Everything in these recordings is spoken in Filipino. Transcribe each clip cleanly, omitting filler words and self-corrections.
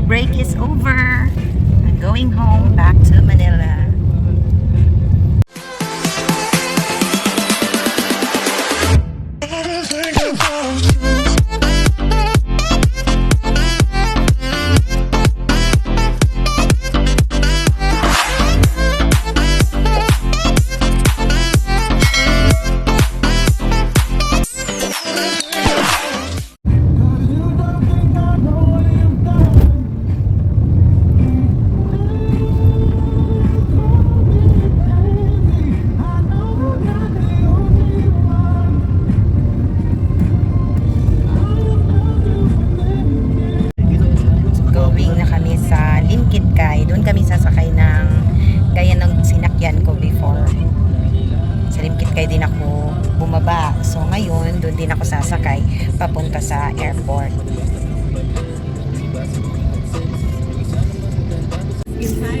break is over. I'm going home back to Manila. Going na kami sa Limkitkai. Doon kami sasakay ng gaya ng sinakyan ko before. Sa Limkitkai din ako bumaba. So ngayon, doon din ako sasakay papunta sa airport.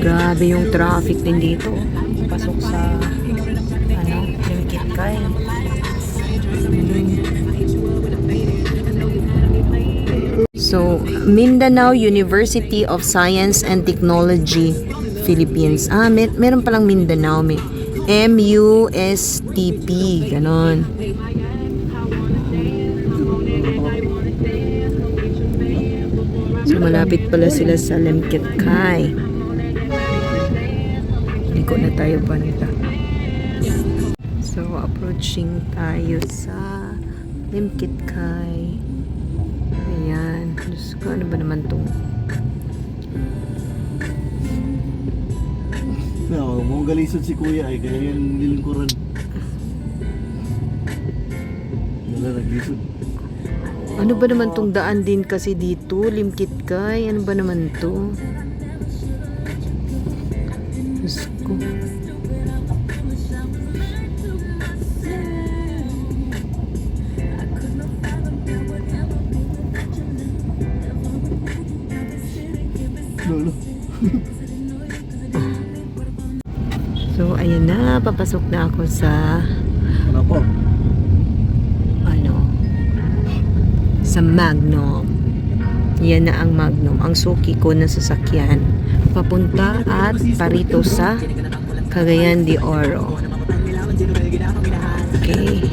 Grabe yung traffic din dito. Pasok sa Limkitkai. So, Mindanao University of Science and Technology, Philippines. Meron palang Mindanao. May MUSTP. Ganon. So, malapit pala sila sa Limkitkai. Liko na tayo banda. So, approaching tayo sa Limkitkai. Ayan. Diyos ko, ano ba naman itong? No, mong galisod si kuya ay kaya yan nilingkuran. Wala naglisod. Ano ba naman tong daan din kasi dito? Limkitkai. Ano ba naman to? Diyos ko. Lolo. So, ayan na. Papasok na ako sa Ano po? sa Magnum. Yan na ang Magnum. Ang suki ko na sasakyan. Papunta at parito sa Cagayan de Oro. Okay.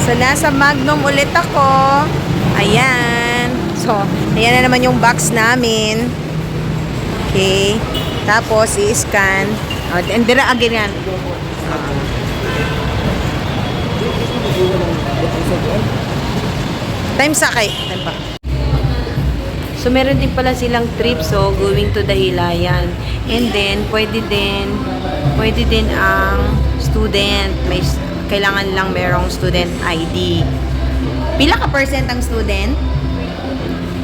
So, nasa Magnum ulit ako. Ayan. So, ayan na naman yung box namin. Okay. Tapos, i-scan. And dira again yan. Time sakay. Time pa. So, meron din pala silang trip. So, going to Dahilayan. And then, pwede din ang student. Kailangan lang merong student ID. Pila ka percent ang student?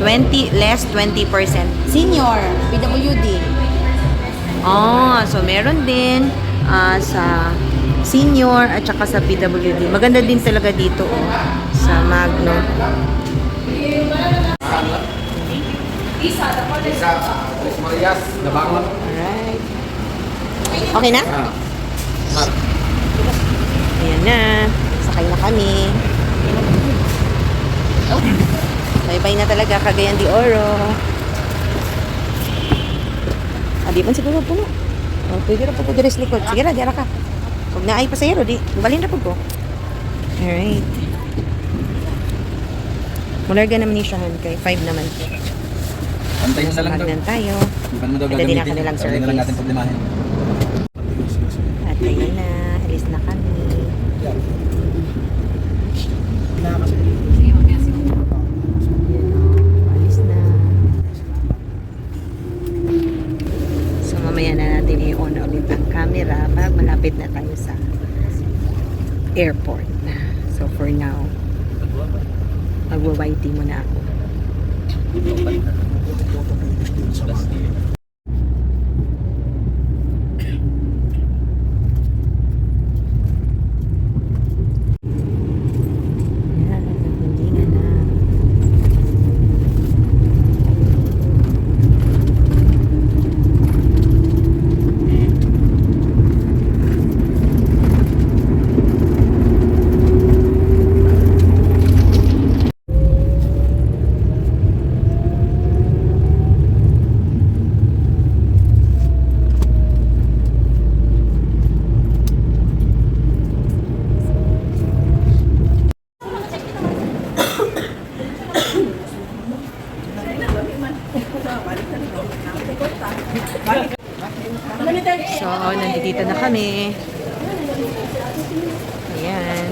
20, less 20%. Senior, PWD. So meron din sa senior at saka sa PWD. Maganda din talaga dito sa Magnum. Alright. Okay na? Ayan na. Sakay na kami. Bye-bye na talaga, Cagayan de Oro. Di man siguro puno. Pwede na po po dito sa likod. Sige na, di ara ka. Huwag na ay pasayero, di. Balin na po po. Alright. Mularga naman ni Shahan kay 5 naman. Antayin na lang daw. Magnan tayo. Iban mo daw Pwede din gagamitin. na kanilang Hindi na lang natin service. problemahin. At ayun na. Alis na kami. Alis na. So mamaya na natin i-on ulit ang camera pag malapit na tayo sa airport. So for now, magwa-waiting muna ako. So, nandito na kami. Ayan.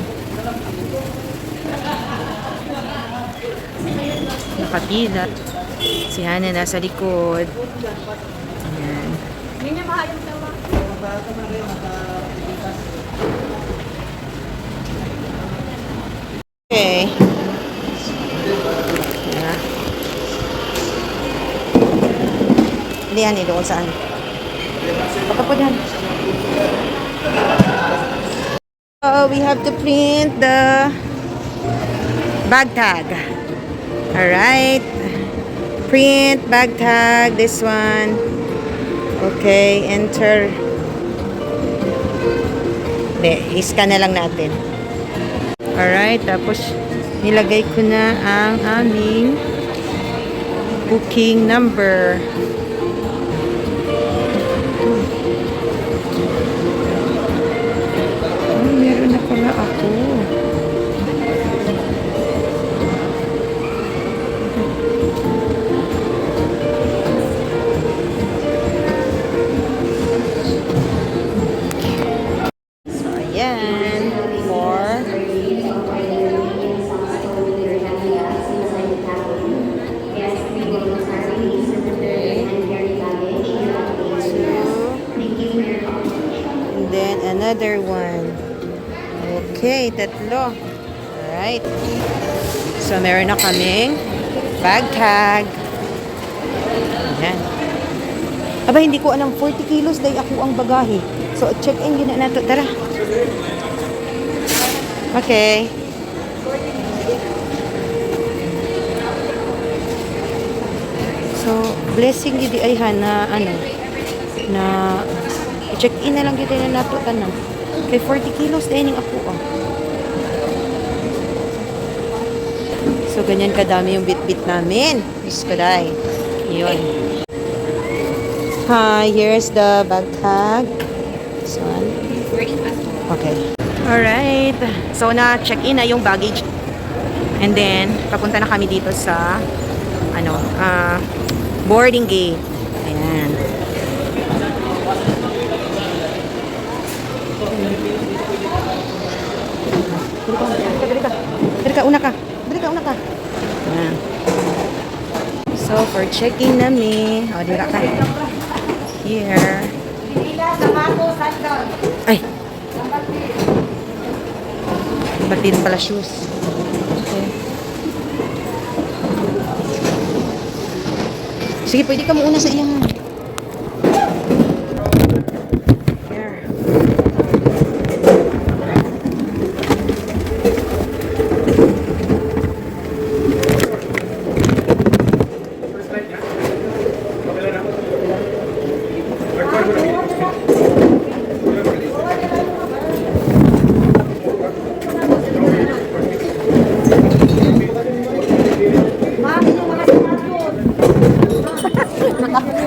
Nakapila. Si Hana nasa likod. Ayan. Okay. Yeah. Hindi yan, doon saan. Pagkapunan. So, we have to print the bag tag. Alright. Print bag tag. This one. Okay, enter. Hindi, iscan na lang natin. Alright, tapos nilagay ko na ang aming booking number. Oh, meron na pala ako. So, ayan. And then another one. Okay, tatlo. Alright. So, meron na kaming bag tag. Ayan. Aba, hindi ko alam. 40 kilos dahil ako ang bagahe. So, check-in yun na nato. Tara. Okay. So, blessing gidi ay na ano na check-in na lang gidi na nato tanang. Kay 40 kilos dining ako oh. So, ganyan kadami yung bit-bit namin. Diyos ko dahi. Yun. Hi, here's the bag tag. This one. Okay. Alright. So, na-check-in na yung baggage. And then, papunta na kami dito sa boarding gate. Ayan. Dali ka, una ka. Ayan. So, for checking namin, dira ka. Here. Ay! Batin pala shoes. Okay. Sige, pwede ka muna sa iyang. Here.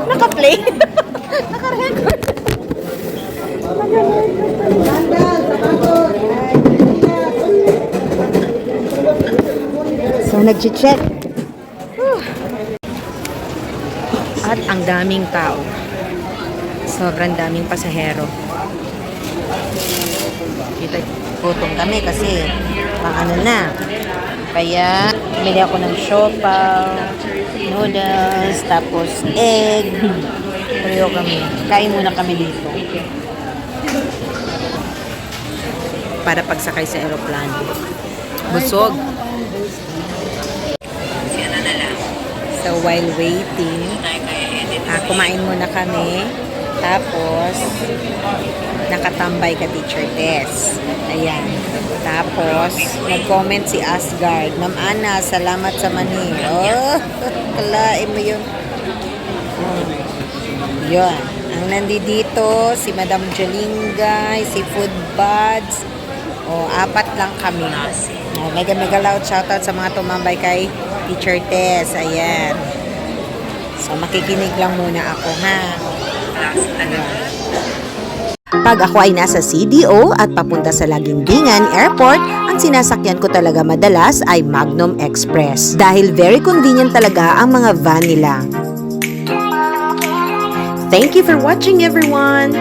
Naka-play. Naka-record. So, nag-check. At ang daming tao. Sobrang daming pasahero. Kita, gutom kami kasi paano na. Kaya, bili ako ng siopaw, noodles, tapos egg. Tuyo kami. Kain muna kami dito. Para pagsakay sa aeroplano. Busog. So, while waiting, kumain muna kami. Tapos, nakatambay ka teacher Tess. Ayan. Tapos, nag-comment si Asgard. Ma'am Ana, salamat sa mani. Oh, kalain mo yun. Yun. Ang nandito, si Madam Jalingay, si Food Buds. Apat lang kami. Mega loud shoutout sa mga tumambay kay teacher Tess. Ayan. So, makikinig lang muna ako, ha? Pag ako ay nasa CDO at papunta sa Laguindingan Airport, ang sinasakyan ko talaga madalas ay Magnum Express. Dahil very convenient talaga ang mga van nila. Thank you for watching, everyone!